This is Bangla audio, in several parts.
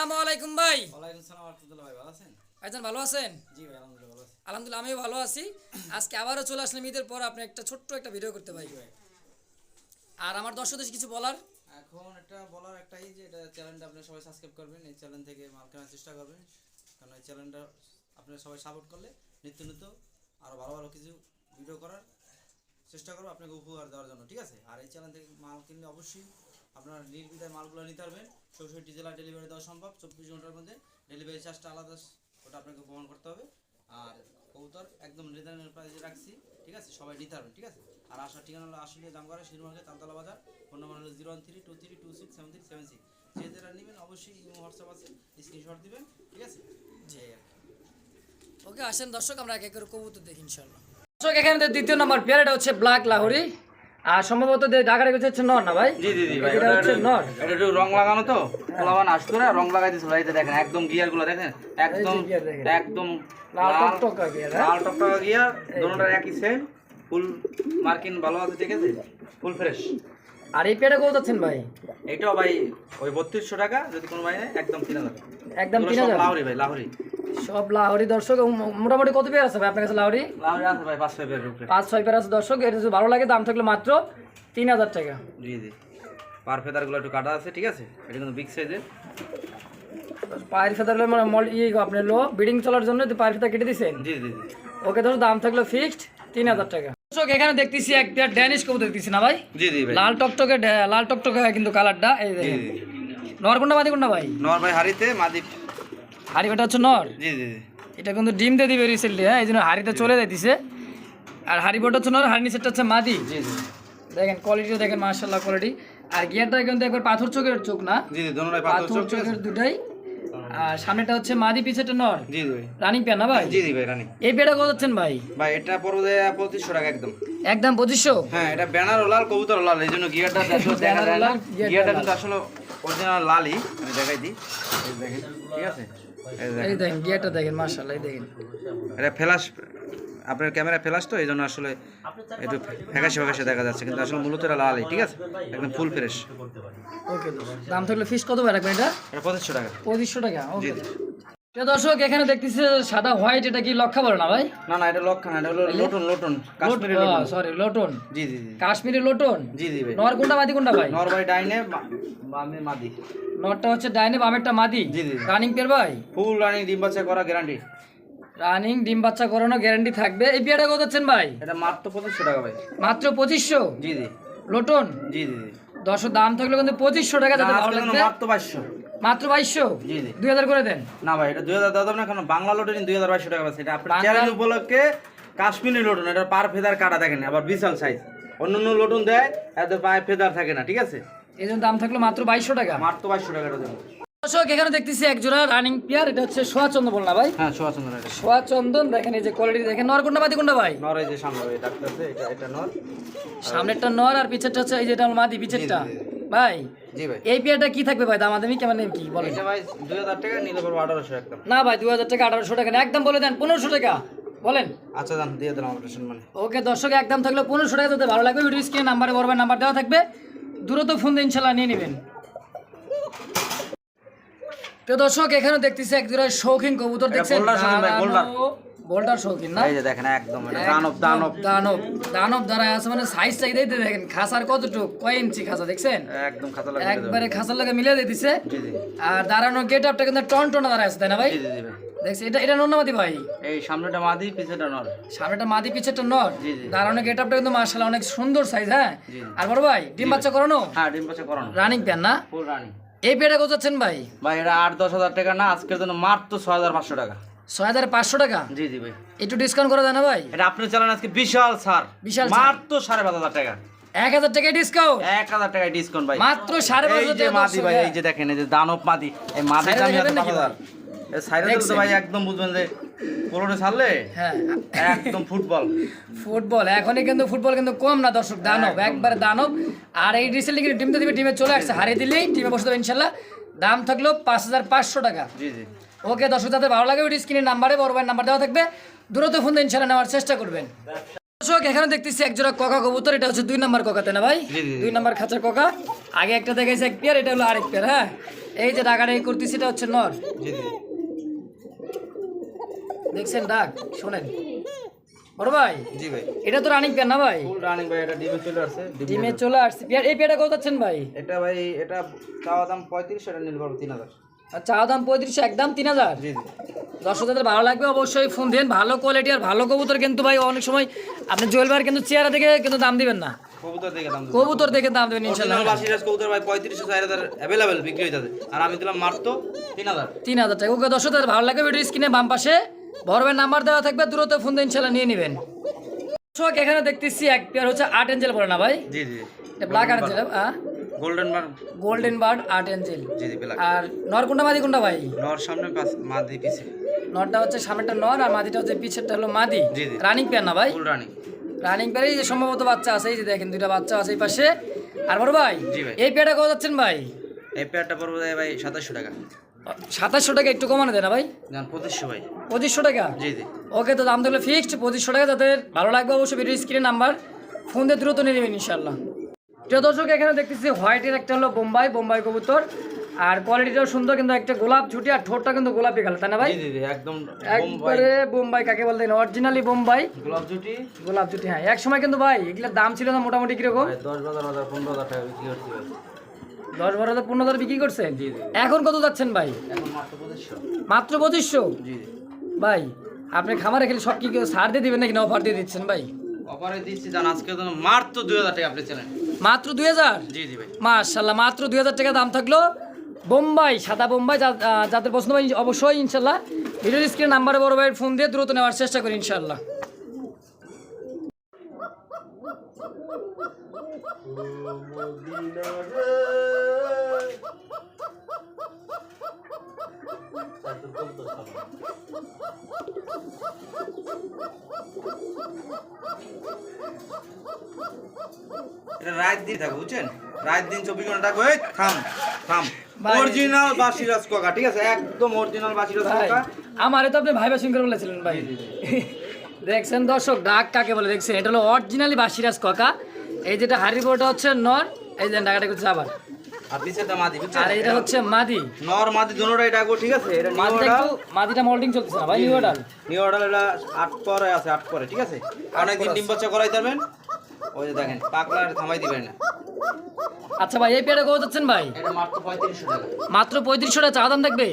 আসসালামু আলাইকুম ভাই। ওয়ালাইকুম সালাম রাহমাতুল্লাহ। ভাই ভালো আছেন? ভাইজান ভালো আছেন? জি ভাই আলহামদুলিল্লাহ ভালো আছি। আলহামদুলিল্লাহ আমিও ভালো আছি। আজকে আবারও চলে আসলাম ঈদের পর আপনি একটা ছোট্ট একটা ভিডিও করতে ভাই। জি ভাই। আর আমার দর্শকদের কিছু বলার। এখন এটা বলার একটাই যে এটা চ্যানেলটা আপনি সবাই সাবস্ক্রাইব করবেন, এই চ্যানেল থেকে মাল কেনার চেষ্টা করবেন, কারণ এই চ্যানেলটা আপনারা সবাই সাপোর্ট করলে নিত্য নিত্য আরও ভালো ভালো কিছু ভিডিও করার চেষ্টা করবো আপনাকে উপহার দেওয়ার জন্য, ঠিক আছে? আর এই চ্যানেল থেকে মাল কিনলে অবশ্যই আপনারা নির্দ্বিধায় মালগুলো নিতে পারবেন। 64 জেলা ডেলিভারি দেওয়া সম্ভব, 24 ঘন্টার মধ্যে। ডেলিভারি চার্জটা আলাদা, ওটা আপনাকে প্রমাণ করতে হবে। আর কবুতর একদম রিটার্নের প্রাইসে রাখছি, ঠিক আছে? সবাই নিতে পারবেন, ঠিক আছে? আর আসার ঠিকানা হলো আশুলিয়া জামগড়া শিরমার্কেট তালতলা বাজার। ফোন নাম্বার হলো 01323267376। যে যেটা নেবেন অবশ্যই ইমো হোয়াটসঅ্যাপ আছে, স্ক্রিনশট দিবেন, ঠিক আছে? জি। ওকে আসেন দর্শক, আমরা এক এক করে কবুতর দেখি ইনশাআল্লাহ। দর্শক এখানে দ্বিতীয় নম্বর পেয়ার, এটা হচ্ছে ব্ল্যাক লাহোরি। আর সম্ভবত ঢাকার কাছে হচ্ছে নর না ভাই? জি জি জি ভাই, এটা হচ্ছে নর। এটা একটু রং লাগানো তো, পোলাবান আসতো না, রং লাগাই দিছিল। এই যে দেখেন একদম গিয়ারগুলো দেখেন, একদম একদম লাল টকটকা গিয়ার, লাল টকটকা গিয়ার, দুটোটার একই সেম, ফুল মার্কিং ভালো আছে, ঠিক আছে? Full fresh. আর এই পেয়ারটা কত যাচ্ছেন ভাই? এইটাও ভাই ওই 3200 টাকা, যদি কোনো ভাই নেয় একদম 3000। একদম 3000 লাহোরি ভাই, লাহোরি সব লাহোরি। দর্শক মোটামুটি কত পেয়ার আছে ভাই আপনার কাছে লাহোরি? লাহোরি আছে ভাই 5-6 পেয়ারের উপরে, 5-6 পেয়ার আছে দর্শক। এটা যদি ভালো লাগে দাম থাকলে মাত্র 3000 টাকা। জি জি। পার ফেদারগুলো একটু কাটা আছে, ঠিক আছে? এটা কিন্তু বিগ সাইজের। পায়ের ফেদার মানে আপনার লো বিডিং চলার জন্য পায়ের ফেদার কেটে দিচ্ছেন। জি জি জি। ওকে ধরো দাম থাকলো ফিক্সড 3000 টাকা। দর্শক এখানে দেখতেছি এক পেয়ার ড্যানিশ কবুতর দেখতেছি না ভাই? জি জি ভাই। লাল টকটকে হয় কিন্তু কালারটা। এই দেখেন নর কোনটা মাদি কোনটা ভাই? নর ভাই হারিতে, মাদি হাড়িটা হচ্ছে নর। জি জি জি। এটা কিন্তু ডিম দিয়ে দিবে রিসেন্টলি, হ্যাঁ, এই জন্য হাড়িতে চলে যাইতেছে। আর হাড়ি বটা হচ্ছে নর, হাড়ি নিচেরটা হচ্ছে মাদি। জি জি। দেখেন কোয়ালিটিও দেখেন মাশাআল্লাহ কোয়ালিটি। আর গিয়ারটা কিন্তু একবার পাথর চোখের চোখ না? জি জি, দোনোটাই পাথর চোখের দুটাই। আর সামনেটা হচ্ছে মাদি, পিছেটা নর। জি জি ভাই। রানিং পেয়ার না ভাই? জি জি ভাই রানি। এই পেয়ারটা কত যাচ্ছেন ভাই? ভাই এটা পড়বে 2500 টাকা একদম। একদম 2500? হ্যাঁ, এটা ব্যানার লাল, কবুতর লাল, এই জন্য গিয়ারটা আসলে দেখা যায় না। গিয়ারটা কিন্তু আসলে অরিজিনাল লালই, আমি দেখাই দিই। এই দেখেন, ঠিক আছে? এই দেখেন গিয়ারটা দেখেন মাশাআল্লাহ, এই দেখেন। এটা ফ্ল্যাশ, আপনার ক্যামেরা ফ্ল্যাশ তো এই জন্য আসলে একটু ফ্যাকাশে ফ্যাকাশে দেখা যাচ্ছে, কিন্তু আসলে মূলত এটা লালই, ঠিক আছে? একদম ফুল ফ্রেশ। ওকে দাম থাকলে ফিস কত ভাই রাখবেন এটা? এটা 2500 টাকা। 2500 টাকা। জি ওকে জি। দর্শক এখানে দেখতেছি সাদা হোয়াইট, এটা কি লক্ষা বলে না ভাই? না না, এটা লক্ষা না, এটা হলো লোটন, লোটন কাশ্মীরি লোটন। সরি লোটন। জি জি জি। কাশ্মীরি লোটন। জি জি ভাই। নর কোনটা মাদি কোনটা ভাই? নর ভাই ডাইনে, বামে মাদি। নরটা হচ্ছে ডাইনে, বামেরটা মাদি। জি জি। রানিং পেয়ার ভাই? ফুল রানিং, ডিম বাচ্চা করা গ্যারান্টি। রানিং ডিম বাচ্চা করানো গ্যারান্টি থাকবে। এই পেয়ারটা কত যাচ্ছেন ভাই? এটা মাত্র 2500 টাকা ভাই। মাত্র 2500? জি জি। লোটন। জি জি জি। 10 দাম থাকলে কিন্তু 2500 টাকা, যাতে ভালো লাগবে। মাত্র 2200। মাত্র 2200? জি জি। 2000 করে দেন। না ভাই, এটা 2000 দাও না, কারণ বাংলা লোটন 2200 টাকা আছে। এটা আপনার বাংলা- চ্যালেঞ্জ উপলক্ষে কাশ্মীরি লোটন, এটা পার ফেদার কাটা দেখেন, আবার বিশাল সাইজ। অন্যান্য লোটন দেয় এত পায়ে ফেদার থাকে না, ঠিক আছে? এই জন্য দাম থাকলো মাত্র 2200 টাকা। মাত্র 2200 টাকা দেবো। দর্শক এখানে দেখতেছি এক জোড়া রানিং পেয়ার, এটা হচ্ছে সোয়া চন্দন বল না ভাই? হ্যাঁ, সোয়া চন্দন। এটা সোয়া চন্দন দেখেন, এই যে কোয়ালিটি দেখেন। নর কোনটা মাদি কোনটা ভাই? নর, এই যে সামনে ভাই ডাক্তার আছে, এটা এটা নর। সামনেরটা নর আর পিছেরটা হচ্ছে এই যেটা মাদি, পিছেরটা। জি, জি, ভাই জি ভাই। এই পেয়ারটা কি থাকবে ভাই? দাম আদামি কেমন কি বলেন? এটা ভাই 2000 টাকা নিলে পড়বে 1800 একদম। না ভাই 2000 টাকা, 1800 টাকা না, একদম বলে দেন 1500 টাকা বলেন। আচ্ছা দাম দিয়ে দিলাম আপনার মানে। ওকে দর্শক একদম থাকলো 1500 টাকা, যাতে ভালো লাগবে ভিডিও স্ক্রিনে নাম্বারে বড় নাম্বার দেওয়া থাকবে, দ্রুত ফোন দিয়ে ইনশাআল্লাহ নিয়ে নেবেন। তো দর্শক এখানে দেখতেছি এক জোড়া শৌখিন কবুতর দেখছেন, বোল্ডার শৌখিন না? এই যে দেখেন একদম এটা দানব দানব দানব দানব দাঁড়ায় আছে, মানে সাইজ চাইতেই দেখেন খাসার কতটুকু, কয় ইঞ্চি খাসা দেখছেন? একদম খাতা লাগে একবারে খাসার লাগে মিলিয়ে দিতেছে। জি জি। আর দাঁড়ানো গেট আপটা কিন্তু টন টন দাঁড়ায় আছে, তাই না ভাই? জি জি ভাই। দেখছি এটা এটা নর না মাদি ভাই? এই সামনেটা মাদি, পিছেটা নর। সামনেটা মাদি, পিছেরটা নর। জি জি। দাঁড়ানো গেট আপটা কিন্তু মাশাআল্লাহ অনেক সুন্দর সাইজ, হ্যাঁ। জি। আর বড় ভাই ডিম বাচ্চা করানো? হ্যাঁ, ডিম বাচ্চা করানো। রানিং প্যান না? Full running. এই পেয়ারটা কত যাচ্ছেন ভাই? ভাই এটা 8-10 হাজার টাকা না, আজকের জন্য মাত্র 6500 টাকা। 6500 টাকা? জি জি ভাই। একটু ডিসকাউন্ট করে দেন না ভাই? এটা আপনি চালান আজকে বিশাল ছাড়, বিশাল ছাড়। মাত্র 5500 টাকা। 1000 টাকা ডিসকাউন্ট? 1000 টাকা ডিসকাউন্ট ভাই। মাত্র 5500 এই যে টাকা। মাদি ভাই, এই যে দেখেন, এই যে দানব মাদি, এই মাদির দাম সাইডে এত দেখাবেন নাকি 5000। এই সাইডে তো ভাই একদম বুঝবেন যে পোলোটে ছাড়লে হ্যাঁ একদম ফুটবল। ফুটবল এখনই কিন্তু, ফুটবল কিন্তু কম না দর্শক, দানব একবারে দানব। আর এই রিসেন্টলি কিন্তু টিম তো দিবে, টিমে চলে আসছে, হারিয়ে দিলেই টিমে বসে দেবে ইনশাল্লাহ। দাম থাকলো 5500 টাকা। জি জি। ওকে দর্শক যাদের ভালো লাগে ভিডিও স্ক্রিনের নাম্বারে বড় ভাইয়ের নাম্বার দেওয়া থাকবে, দ্রুত ফোন দিয়ে ইনশাল্লাহ নেওয়ার চেষ্টা করবেন। দর্শক এখানে দেখতেছি এক জোড়া কোকা কবুতর, এটা হচ্ছে 2 নাম্বার কোকা, তাই না ভাই? জি, জি, জি। 2 নাম্বার খাঁচার কোকা। আগে একটা দেখাইছে এক পেয়ার, এটা হলো আরেক পেয়ার। হ্যাঁ, এই যে ডাকাটা এই করতেছি, এটা হচ্ছে নর। জি জি দেখছেন ডাক, শোনেন বড় ভাই, জি ভাই, এটা তো রানিং পেয়ার না ভাই? ফুল রানিং ভাই। এটা ডিমে চলে আসছে। ডিমে চলে আসছে পেয়ার। এই পেয়ারটা কত যাচ্ছেন ভাই? এটা ভাই, এটা চাওয়া দাম 35, এটা নিল 3000। আচ্ছা, দাম 35, একদম 3000। জি জি দর্শক যাদের ভালো লাগবে অবশ্যই ফোন দেন। ভালো কোয়ালিটি আর ভালো কবুতর কিন্তু ভাই অনেক সময় আপনি জুয়েল ভাইয়ের কিন্তু চেহারা দেখে কিন্তু দাম দিবেন না, কবুতর দেখে দাম দেব। কবুতর দেখে দাম দেবেন ইনশাল্লাহ। অরিজিনাল বাসিরাজ কবুতর ভাই 3500 4000 अवेलेबल বিক্রি হয়ে যাবে, আর আমি দিলাম মাত্র 3000। 3000 টাকা। ওকে দর্শক যাদের ভালো লাগবে ভিডিও স্ক্রিনে বাম পাশে বড় ভাইয়ের নাম্বার দেওয়া থাকবে, দ্রুত ফোন দিয়ে ইনশাল্লাহ নিয়ে নেবেন। দর্শক এখানে দেখতেছি এক পেয়ার হচ্ছে 8 এঞ্জেল বলে না ভাই? জি জি এটা ব্ল্যাক আর angel, golden bar. Golden bird 8 angel. জি জি ব্ল্যাক। আর নর কোনটা মাদি কোনটা ভাই? নর সামনে পাঁচ, মাদি পিছে। নরটা হচ্ছে সামনেটা নর আর মাদিটা হচ্ছে পিছেরটা হলো মাদি। জি, জি। রানিং পেয়ার না ভাই? Full running. রানিং পেয়ারে যে সম্ভবত বাচ্চা আছে, এই যে দেখেন 2টা বাচ্চা আছে এই পাশে। আর বড় ভাই, জি ভাই। এই পেয়ারটা কত যাচ্ছেন ভাই? এই পেয়ারটা পড়বে ভাই 2700 টাকা। 2700 টাকা, একটু কমানো দেয় না ভাই? জান 2500 ভাই। 2500 টাকা। জি জি ওকে, তো দাম থাকলে ফিক্সড 2500 টাকা। যাদের ভালো লাগবে অবশ্যই ভিডিও স্ক্রিনে নাম্বার ফোন দিয়ে দ্রুত নিয়ে নেবেন ইনশাল্লাহ। প্রিয় দর্শক এখানে দেখতেছি হোয়াইটের একটা হলো বোম্বাই কবুতর, আর কোয়ালিটিটাও সুন্দর, কিন্তু একটা গোলাপ ঝুটি আর ঠোঁটটা কিন্তু গোলাপি কালার, তাই না ভাই? জি জি একদম একবারে বোম্বাই কাকে বলতেন, অরিজিনালি বোম্বাই গোলাপ জুটি গোলাপ ঝুটি। হ্যাঁ, এক সময় কিন্তু ভাই এগুলোর দাম ছিল না মোটামুটি কিরকম? 10,000 15,000 টাকা বিক্রি করছি ভাই। 10-12 15,000 বিক্রি করছেন। জি, জি। এখন কত যাচ্ছেন ভাই? এখন মাত্র 2500। মাত্র 2500? জি জি ভাই আপনি খামারে খেলে সব কি কেউ ছাড় দিয়ে দিবেন নাকি না অফার দিয়ে দিচ্ছেন ভাই? অফারে দিচ্ছি জান, আজকে তো মাত্র 2000 টাকা আপনি চেনেন। মাত্র 2000? জি জি ভাই। মাশাআল্লাহ, মাত্র 2000 টাকা দাম থাকলো। বোম্বাই, সাদা বোম্বাই, যাদের পছন্দ হয় অবশ্যই ইনশাল্লাহ ভিডিওর স্ক্রিনে নাম্বারে বড় ভাইয়ের ফোন দিয়ে দ্রুত নেওয়ার চেষ্টা করি ইনশাল্লাহ। এটা রাত দিন থাকে বুঝছেন, রাত দিন 24 ঘন্টা থাকবে। এই থাম থাম, ভাই। অরিজিনাল বাসিরাজ কোকা, ঠিক আছে, একদম অরিজিনাল বাসিরাজ ভাই কোকা। আমারে তো আপনি ভাইবা সিং করে বলেছিলেন ভাই। দেখছেন দর্শক ডাক কাকে বলে, দেখছেন এটা হলো অরিজিনালি বাসিরাজ কাকা। এই যেটা হারিবোটা হচ্ছে নর, এই যে ডাকাটা করছে আবার, আর পিছেরটা মাদি বুঝছেন, আর এটা হচ্ছে মাদি। নর মাদি দুটোটাই ডাকবো, ঠিক আছে। এটা নিউ মাদিটা অর্ডার, একটু, মাদিটা মোল্ডিং চলতেছে না ভাই? New order, new order. এটা 8 পরে আছে, 8 পরে, ঠিক আছে। অনেকদিন ডিম বাচ্চা করাই যাবেন। ওই যে দেখেন পাকলা থামাই দিবেন না। আচ্ছা ভাই এই পেয়ারটা কত যাচ্ছেন ভাই? এটা মাত্র 3500 টাকা। মাত্র 3500 টাকা চা দাম থাকবে?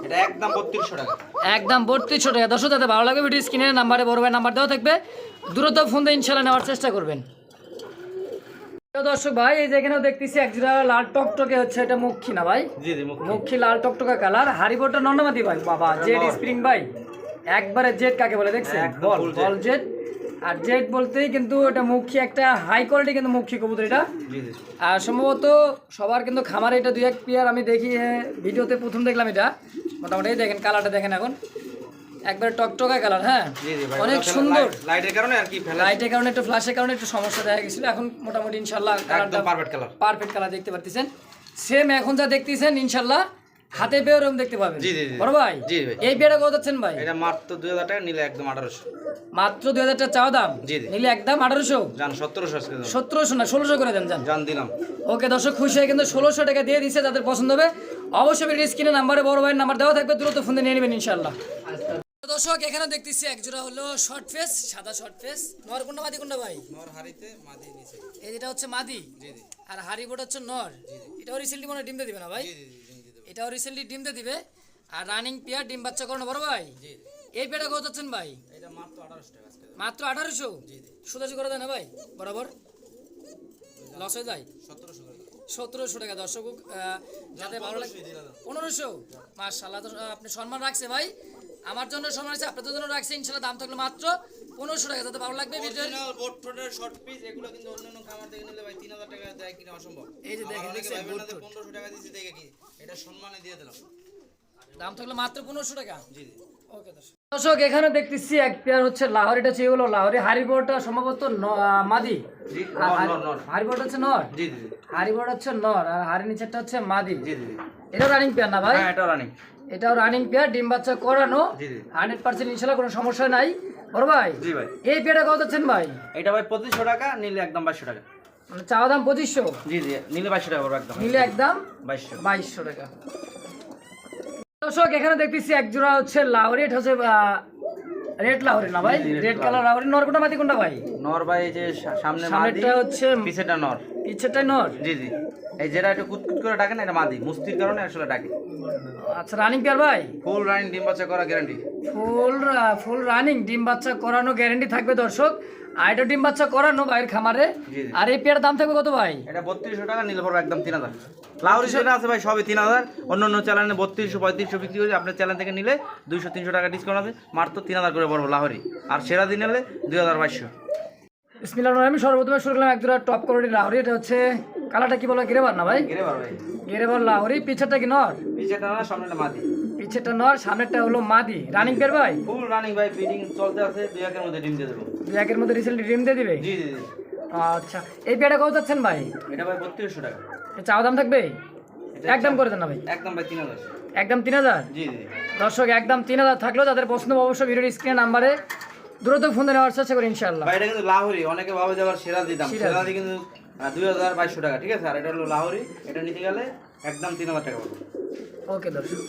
এটা একদম 3200 টাকা। একদম 3200 টাকা। দর্শক যাতে ভালো লাগে ভিডিও স্ক্রিনের নাম্বারে বড় ভাই নাম্বার দেওয়া থাকবে, দ্রুত ফোন দিয়ে ইনশাল্লাহ নেওয়ার চেষ্টা করবেন। তো দর্শক ভাই এই যে এখানেও দেখতেছি এক জোড়া লাল টকটকে হচ্ছে, এটা মুখী না ভাই? জি জি মুখ। মুখী লাল টকটকা কালার। হারিবোটা নন্নমাদি ভাই, বাবা জেড স্প্রিং ভাই, একবারে জেড কাকে বলে দেখছেন? একদম বল full বল জেড। আর জেড বলতেই কিন্তু এটা মুখী, একটা হাই কোয়ালিটি কিন্তু মুখী কবুতর এটা। জি জি আর সম্ভবত সবার কিন্তু খামারে এটা 2-1 পেয়ার আমি দেখি ভিডিওতে প্রথম দেখলাম এটা। মোটামুটি এই দেখেন কালারটা দেখেন এখন, একবারে টকটকা কালার। হ্যাঁ, জি জি ভাই। অনেক সুন্দর। লাইটের কারণে আর কি ফেলা, লাইটের কারণে একটু ফ্ল্যাশের কারণে একটু সমস্যা দেখা গেছিল, এখন মোটামুটি ইনশাল্লাহ কালারটা একদম পারফেক্ট কালার। পারফেক্ট কালার দেখতে পারতেছেন। সেম এখন যা দেখতেছেন ইনশাল্লাহ হাতে পেয়ে ওরকম দেখতে পাবেন। জি জি জি। বড় ভাই জি ভাই। এই পেয়ারটা কত যাচ্ছেন ভাই? এটা মাত্র 2000 টাকা, নিলে একদম 1800। মাত্র 2000 টাকা চাওয়া দাম, জি জি। নিলে একদম 1800। জান 1700 আজকে দাম। 1700 না 1600 করে দেন জান। জান দিলাম। ওকে দর্শক খুশি হয়ে কিন্তু 1600 টাকা দিয়ে দিচ্ছে। যাদের পছন্দ হবে অবশ্যই ভিডিও স্ক্রিনে নাম্বারে বড় ভাইয়ের নাম্বার দেওয়া থাকবে, দ্রুত ফোন দিয়ে নিয়ে নেবেন ইনশাল্লাহ। দর্শক এখানে দেখতেছি এক জোড়া হলো শর্ট ফেস, সাদা শর্ট ফেস। নর কোনটা মাদি কোনটা ভাই? নর হারিতে মাদি নিচে। এই যেটা হচ্ছে মাদি, জি জি আর হারিবোট হচ্ছে নর। এটাও রিসেন্টলি মনে হয় ডিম দিয়ে দিবে না ভাই? জি জি জি জি। এটাও রিসেন্টলি ডিম দিয়ে দিবে। আর রানিং পেয়ার, ডিম বাচ্চা করানো বড় ভাই। জি এই পেয়ারটা কত যাচ্ছেন ভাই? এটা মাত্র 1800 টাকা আজকে। মাত্র 1800? জি জি। সুদাসি করে দেয় না ভাই বরাবর? লস হয়ে যায়? 1700 করে। 1700 টাকা। দর্শক যাতে ভালো লাগে 1500। মাশাআল্লাহ, তো আপনি সম্মান রাখছে ভাই, আমার জন্য সম্মান আছে, আপনাদের জন্য রাখছে ইনশাআল্লাহ। দাম থাকলো মাত্র 1500 টাকা। যাতে ভালো লাগবে ভিডিও। অরিজিনাল বোট ফোটের শর্ট পিস, এগুলো কিন্তু অন্যান্য খামার থেকে নিলে ভাই 3000 টাকা দেয় কিনা অসম্ভব। এই যে দেখেন, দেখছেন ভাই boot বোনাতে foot। 1500 টাকা দিয়েছি, দেখে কি এটা সম্মানে দিয়ে দিলাম। দাম থাকলো মাত্র 1500 টাকা। জি জি ওকে দর্শক এখানে দেখতেছি এক পেয়ার হচ্ছে লাহোর, এটা হচ্ছে এগুলো লাহোরি। হারিবোটা সম্ভবত মাদি, জি। আর নর নর। হারিবোট হচ্ছে নর, জি জি হারিবোট হচ্ছে নর, আর হারি নিচেরটা হচ্ছে মাদি। জি জি। এটাও রানিং পেয়ার না ভাই? হ্যাঁ এটা রানিং। এটাও রানিং পেয়ার, ডিম বাচ্চা করানো জি জি। 100% ইনশাল্লাহ, কোনো সমস্যা নাই। বড় ভাই জি ভাই। এই পেয়ারটা কত যাচ্ছেন ভাই? এটা ভাই 2500 টাকা, নিলে একদম 2200 টাকা। মানে চাওয়া দাম 2500, জি জি, নিলে 2200 টাকা পড়বে একদম। নিলে একদম 2200। 2200 টাকা। দর্শক এখানে দেখতেছি এক জোড়া হচ্ছে লাহোরি, এটা হচ্ছে রেড লাহোরি না ভাই? জি, জি, red রেড কালার লাহোরি। নর কোনটা মাদি কোনটা ভাই? নর ভাই এই যে সামনে মাদি, সামনেরটা হচ্ছে পিছেটা নর। পিছেরটাই নর। জি জি, এই যেটা একটু কুতকুত করে ডাকে না, এটা মাদি, মুস্তির কারণে আসলে ডাকে। আচ্ছা রানিং পেয়ার ভাই? ফুল রানিং ডিম বাচ্চা করা গ্যারান্টি। ফুল রানিং ডিম বাচ্চা করানো গ্যারান্টি থাকবে দর্শক। আর এটা ডিম বাচ্চা করানো ভাইয়ের খামারে। জি জি। আর এই পেয়ার দাম থাকবে কত ভাই? এটা 3200 টাকা, নিলে পড়বে একদম 3000। লাহোরি যেটা আছে ভাই সবই 3000, অন্য অন্য চ্যানেলে 3200 3500 বিক্রি করি, আপনার চ্যানেল থেকে নিলে 200-300 টাকা ডিসকাউন্ট আছে, মাত্র 3000 করে পড়বো লাহোরি। আর সেরা দিন নিলে 2200। বিসমিল্লাহির রহমানির রহিম। সর্বপ্রথমে শুরু করলাম এক জোড়া টপ কোয়ালিটির লাহোরি। এটা হচ্ছে কালারটা কি বলা, গেরেবার না ভাই? গেরে বার ভাই, গেরেবার লাহোরি। পিছেরটা কি নর? পিছেটা না, সামনেটা মাদি। পিছেরটা নর, সামনেরটা হলো মাদি। রানিং পেয়ার ভাই? ফুল রানিং ভাই, ব্রিডিং চলতে আছে, 2 একের মধ্যে ডিম দিয়ে দেবো। দুই একের মধ্যে রিসেন্টলি ডিম দিয়ে দিবে? জি জি জি। আচ্ছা এই পেয়ারটা কত যাচ্ছেন ভাই? এটা ভাই 3200 টাকা। এর চাওয়া দাম থাকবে? এটা একদম করে দেন না ভাই? একদম ভাই 3000। একদম 3000। জি জি। দর্শক একদম 3000 থাকলেও যাদের পছন্দ হবে অবশ্যই ভিডিওর স্ক্রিনে নাম্বারে দ্রুত ফোন দিয়ে নেওয়ার চেষ্টা করি ইনশাআল্লাহ। ভাই এটা কিন্তু লাহোরি, অনেকে ভাবে যে আবার সিরাজি দাম, সিরাজি। সিরাজি কিন্তু 2200 টাকা, ঠিক আছে। আর এটা হলো লাহোরি, এটা নিতে গেলে একদম 3000 টাকা পড়বে। ওকে দর্শক।